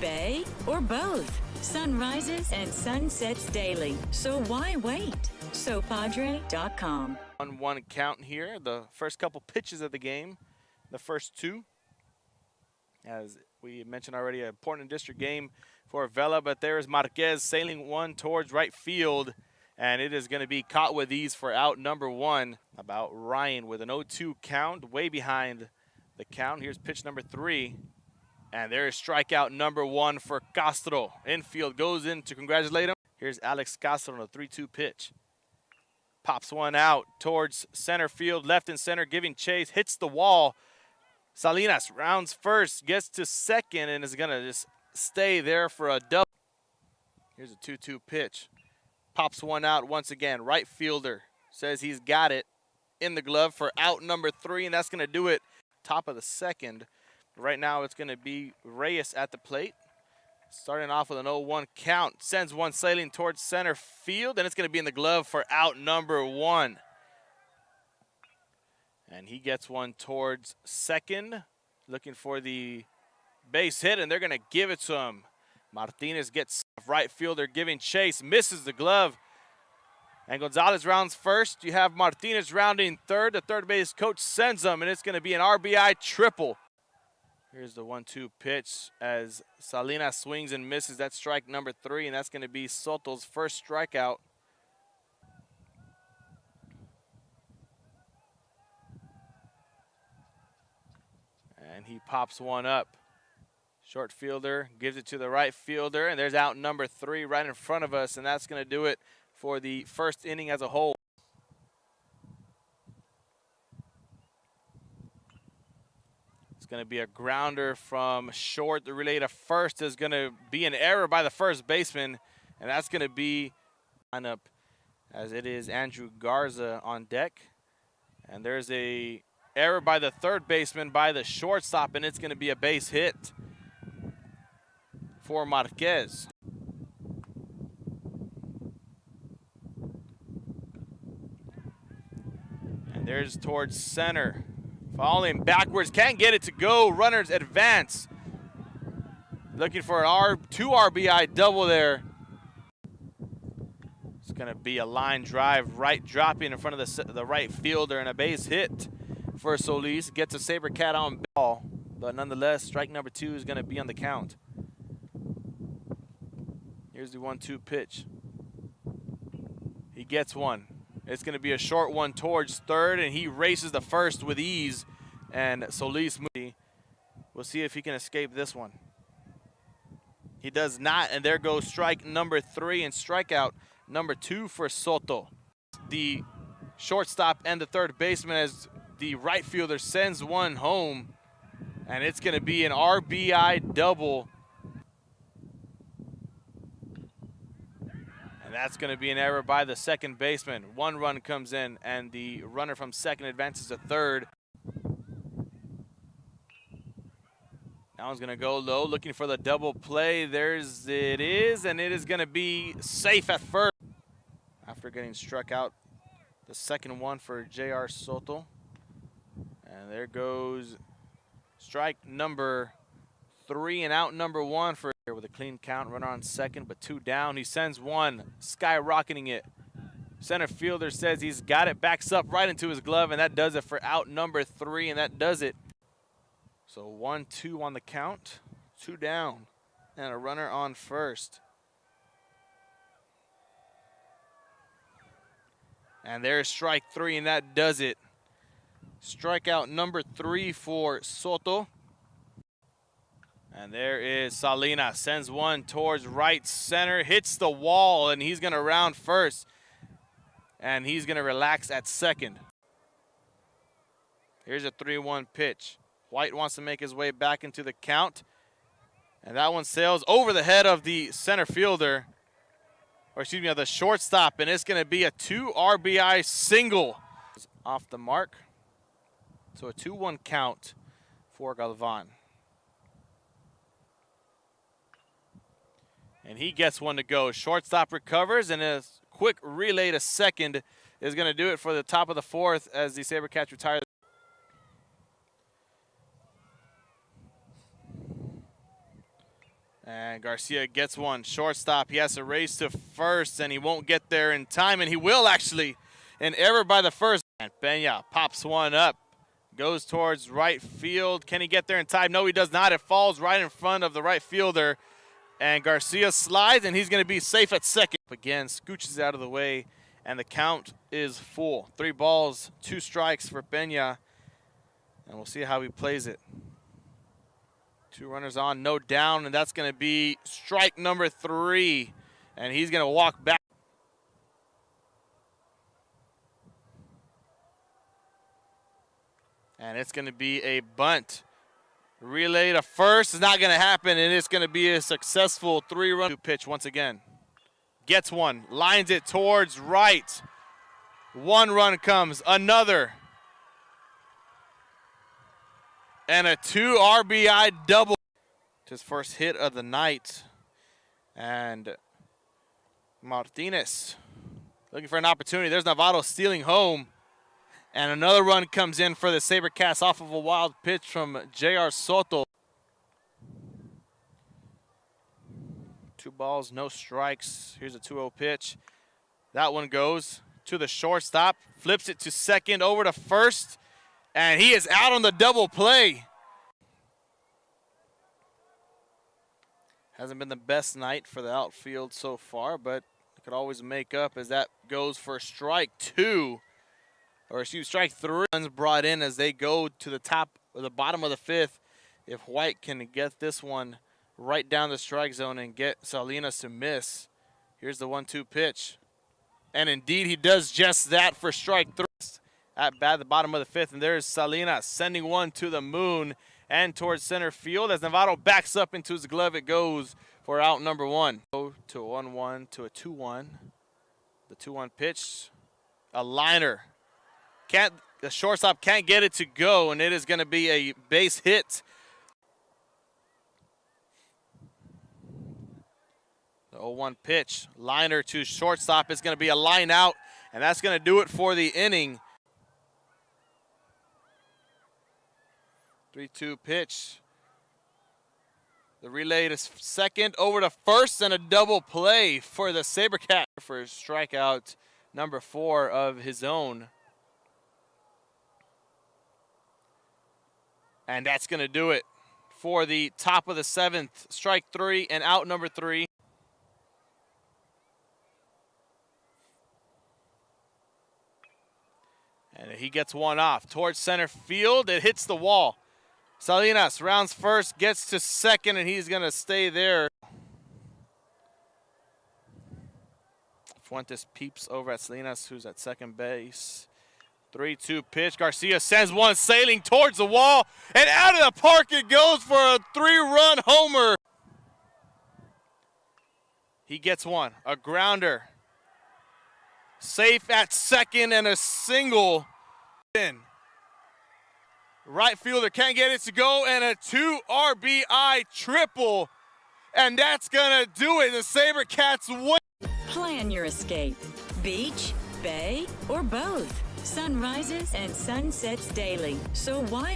bay, or both. Sun rises and sunsets daily, so why wait? SoPadre.com. 1-1 count here. The first couple pitches of the game, the first two. As we mentioned already, an important district game for Vela, but there is Marquez sailing one towards right field, and it is going to be caught with ease for out number one. About Ryan with an 0-2 count, way behind the count. Here's pitch number 3, and there is strikeout number 1 for Castro. Infield goes in to congratulate him. Here's Alex Castro on a 3-2 pitch. Pops one out towards center field, left and center, giving chase, hits the wall. Salinas rounds first, gets to second, and is going to just stay there for a double. Here's a 2-2 pitch. Pops one out once again. Right fielder says he's got it in the glove for out number 3, and that's going to do it. Top of the second. Right now it's going to be Reyes at the plate. Starting off with an 0-1 count. Sends one sailing towards center field, and it's going to be in the glove for out number 1. And he gets one towards second, looking for the base hit, and they're going to give it to him. Martinez gets right fielder giving chase, misses the glove. And Gonzalez rounds first. You have Martinez rounding third. The third base coach sends him, and it's going to be an RBI triple. Here's the 1-2 pitch as Salinas swings and misses. That's strike number 3, and that's going to be Soto's first strikeout. And he pops one up. Short fielder gives it to the right fielder, and there's out number 3 right in front of us, and that's going to do it for the first inning as a whole. It's going to be a grounder from short. The relay to first is going to be an error by the first baseman, and that's going to be lineup as it is Andrew Garza on deck. And there's a error by the third baseman by the shortstop, and it's going to be a base hit for Marquez. And there's towards center. Falling backwards, can't get it to go. Runners advance. Looking for an 2 RBI double there. It's going to be a line drive, right dropping in front of the right fielder, and a base hit for Solis. Gets a Saber Cat on ball, but nonetheless, strike number 2 is going to be on the count. Here's the 1-2 pitch. He gets one. It's going to be a short one towards third, and he races the first with ease. And Solis, we'll see if he can escape this one. He does not, and there goes strike number 3 and strikeout number 2 for Soto. The shortstop and the third baseman as the right fielder sends one home, and it's going to be an RBI double. That's going to be an error by the second baseman. 1 run comes in, and the runner from second advances to third. That one's going to go low, looking for the double play. There's it is, and it is going to be safe at first. After getting struck out, the second one for J.R. Soto. And there goes strike number 3 and out number 1 for here with a clean count. Runner on second, but 2 down. He sends one, skyrocketing it. Center fielder says he's got it, backs up right into his glove, and that does it for out number 3, and that does it. So 1-2 on the count, 2 down, and a runner on first. And there's strike 3, and that does it. Strikeout number 3 for Soto. And there is Salinas, sends one towards right center, hits the wall, and he's going to round first. And he's going to relax at second. Here's a 3-1 pitch. White wants to make his way back into the count. And that one sails over the head of the center fielder, or excuse me, of the shortstop, and it's going to be a 2 RBI single. Off the mark. So a 2-1 count for Galvan. And he gets one to go. Shortstop recovers, and a quick relay to second is going to do it for the top of the 4th as the SaberCats retire. And Garcia gets one. Shortstop, he has to race to first, and he won't get there in time, and he will actually. An error by the first. And Peña pops one up, goes towards right field. Can he get there in time? No, he does not. It falls right in front of the right fielder. And Garcia slides, and he's going to be safe at second. Again, scooches out of the way, and the count is full. 3 balls, 2 strikes for Peña, and we'll see how he plays it. 2 runners on, no down, and that's going to be strike number 3, and he's going to walk back. And it's going to be a bunt. Relay to first is not going to happen, and it's going to be a successful 3-run pitch once again. Gets one, lines it towards right. 1 run comes, another. And a 2 RBI double. His first hit of the night. And Martinez looking for an opportunity. There's Navarro stealing home. And another run comes in for the SaberCats off of a wild pitch from J.R. Soto. 2 balls, no strikes. Here's a 2-0 pitch. That one goes to the shortstop. Flips it to second, over to first. And he is out on the double play. Hasn't been the best night for the outfield so far, but it could always make up as that goes for strike 2. Or excuse, strike 3. Runs brought in as they go to the top or the bottom of the 5th. If White can get this one right down the strike zone and get Salinas to miss. Here's the 1-2 pitch. And indeed, he does just that for strike 3. At bat, the bottom of the 5th, and there's Salinas sending one to the moon and towards center field. As Navarro backs up into his glove, it goes for out number 1. To a 1-1 to a 2-1. The 2-1 pitch, a liner. The shortstop can't get it to go, and it is going to be a base hit. The 0-1 pitch, liner to shortstop is going to be a line out, and that's going to do it for the inning. 3-2 pitch. The relay to second, over to first, and a double play for the SaberCat for strikeout number 4 of his own. And that's going to do it for the top of the 7th. Strike 3 and out number 3. And he gets one off towards center field. It hits the wall. Salinas rounds first, gets to second, and he's going to stay there. Fuentes peeps over at Salinas, who's at second base. 3-2 pitch. Garcia sends one sailing towards the wall, and out of the park it goes for a 3-run homer. He gets one, a grounder. Safe at second and a single. In. Right fielder can't get it to go, and a 2 RBI triple. And that's going to do it. The SaberCats win. Plan your escape. Beach, bay, or both. Sunrises and sunsets daily. So why